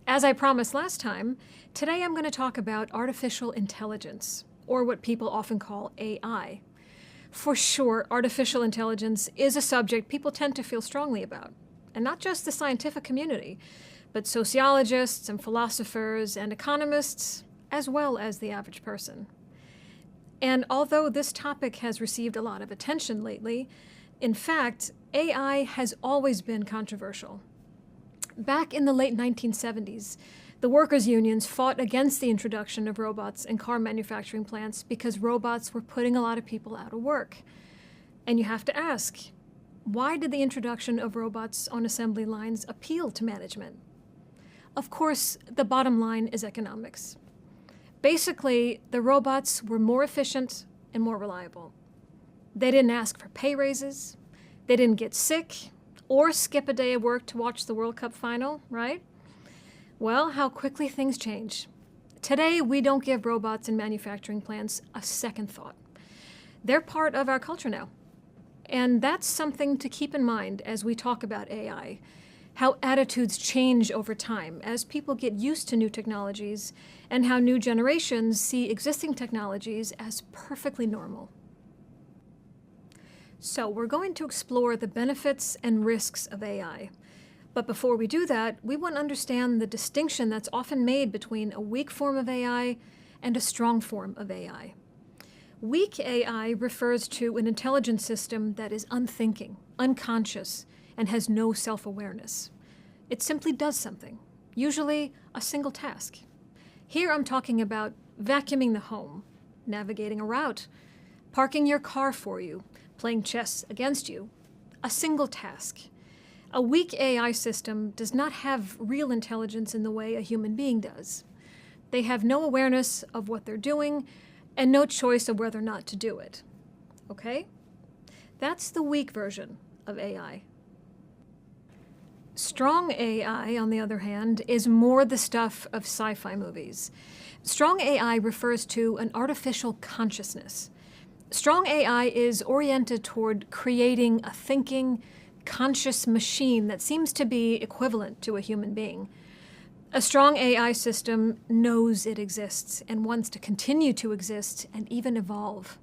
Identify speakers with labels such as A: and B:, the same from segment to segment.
A: As I promised last time, today I'm going to talk about artificial intelligence, or what people often call AI. For sure, artificial intelligence is a subject people tend to feel strongly about, and not just the scientific community, but sociologists and philosophers and economists, as well as the average person. And although this topic has received a lot of attention lately, in fact, AI has always been controversial. Back in the late 1970s, the workers' unions fought against the introduction of robots in car manufacturing plants because robots were putting a lot of people out of work. And you have to ask, why did the introduction of robots on assembly lines appeal to management? Of course, the bottom line is economics. Basically, the robots were more efficient and more reliable. They didn't ask for pay raises, they didn't get sick, or skip a day of work to watch the World Cup final, right? Well, how quickly things change. Today, we don't give robots in manufacturing plants a second thought. They're part of our culture now. And that's something to keep in mind as we talk about AI, how attitudes change over time as people get used to new technologies, and how new generations see existing technologies as perfectly normal. So we're going to explore the benefits and risks of AI. But before we do that, we want to understand the distinction that's often made between a weak form of AI and a strong form of AI. Weak AI refers to an intelligence system that is unthinking, unconscious, and has no self-awareness. It simply does something, usually a single task. Here I'm talking about vacuuming the home, navigating a route, parking your car for you, playing chess against you. A single task. A weak AI system does not have real intelligence in the way a human being does. They have no awareness of what they're doing and no choice of whether or not to do it. Okay? That's the weak version of AI. Strong AI, on the other hand, is more the stuff of sci-fi movies. Strong AI refers to an artificial consciousness. Strong AI is oriented toward creating a thinking, conscious machine that seems to be equivalent to a human being. A strong AI system knows it exists and wants to continue to exist and even evolve.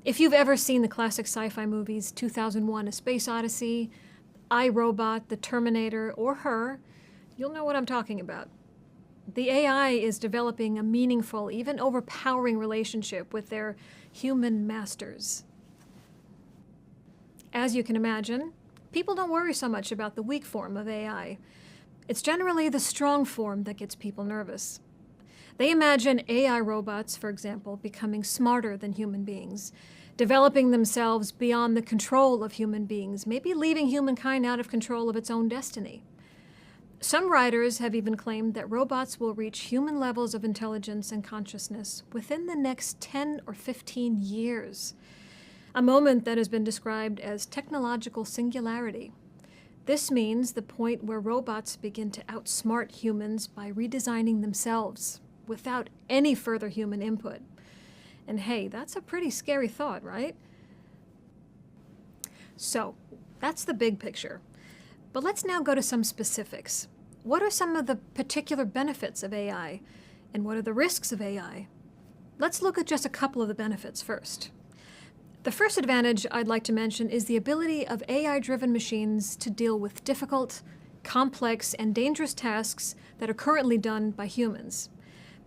A: If you've ever seen the classic sci-fi movies 2001: A Space Odyssey, I, Robot, The Terminator, or Her, you'll know what I'm talking about. The AI is developing a meaningful, even overpowering relationship with their human masters. As you can imagine, people don't worry so much about the weak form of AI. It's generally the strong form that gets people nervous. They imagine AI robots, for example, becoming smarter than human beings, developing themselves beyond the control of human beings, maybe leaving humankind out of control of its own destiny. Some writers have even claimed that robots will reach human levels of intelligence and consciousness within the next 10 or 15 years, a moment that has been described as technological singularity. This means the point where robots begin to outsmart humans by redesigning themselves without any further human input. And hey, that's a pretty scary thought, right? So, that's the big picture. But let's now go to some specifics. What are some of the particular benefits of AI? And what are the risks of AI? Let's look at just a couple of the benefits first. The first advantage I'd like to mention is the ability of AI-driven machines to deal with difficult, complex, and dangerous tasks that are currently done by humans.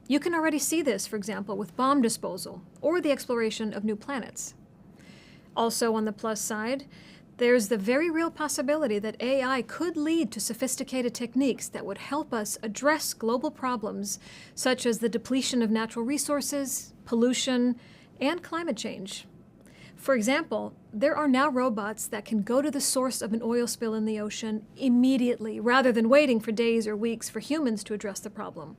A: You can already see this, for example, with bomb disposal or the exploration of new planets. Also, on the plus side, there's the very real possibility that AI could lead to sophisticated techniques that would help us address global problems such as the depletion of natural resources, pollution, and climate change. For example, there are now robots that can go to the source of an oil spill in the ocean immediately, rather than waiting for days or weeks for humans to address the problem.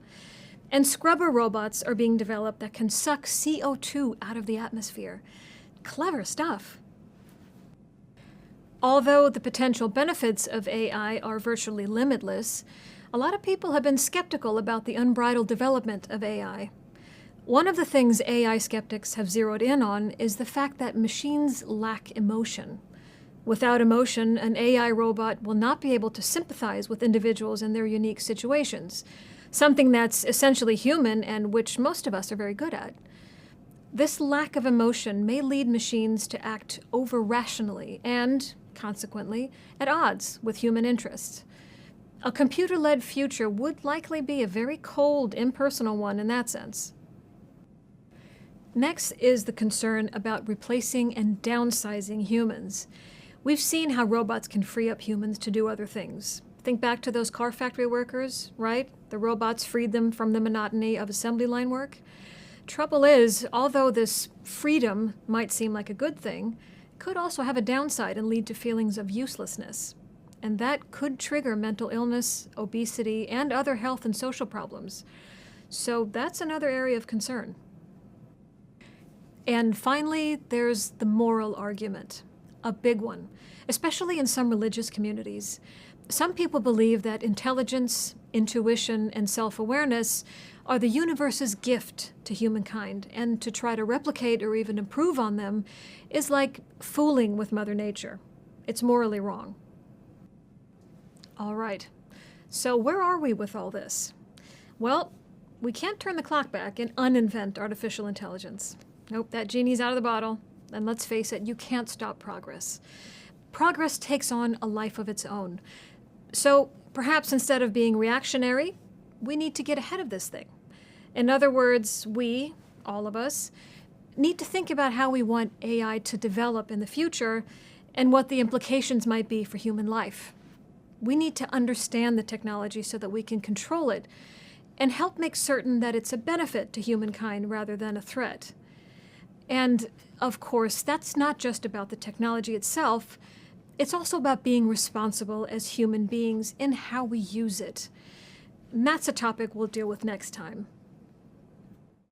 A: And scrubber robots are being developed that can suck CO2 out of the atmosphere. Clever stuff. Although the potential benefits of AI are virtually limitless, a lot of people have been skeptical about the unbridled development of AI. One of the things AI skeptics have zeroed in on is the fact that machines lack emotion. Without emotion, an AI robot will not be able to sympathize with individuals in their unique situations, something that's essentially human and which most of us are very good at. This lack of emotion may lead machines to act over-rationally and, consequently, at odds with human interests. A computer-led future would likely be a very cold, impersonal one in that sense. Next is the concern about replacing and downsizing humans. We've seen how robots can free up humans to do other things. Think back to those car factory workers, right? The robots freed them from the monotony of assembly line work. Trouble is, although this freedom might seem like a good thing, it could also have a downside and lead to feelings of uselessness. And that could trigger mental illness, obesity, and other health and social problems. So that's another area of concern. And finally, there's the moral argument, a big one, especially in some religious communities. Some people believe that intelligence, intuition, and self-awareness are the universe's gift to humankind, and to try to replicate or even improve on them is like fooling with Mother Nature. It's morally wrong. All right, so where are we with all this? Well, we can't turn the clock back and uninvent artificial intelligence. Nope, that genie's out of the bottle. And let's face it, you can't stop progress. Progress takes on a life of its own. So perhaps instead of being reactionary, we need to get ahead of this thing. In other words, we, all of us, need to think about how we want AI to develop in the future and what the implications might be for human life. We need to understand the technology so that we can control it and help make certain that it's a benefit to humankind rather than a threat. And, of course, that's not just about the technology itself. It's also about being responsible as human beings in how we use it. And that's a topic we'll deal with next time.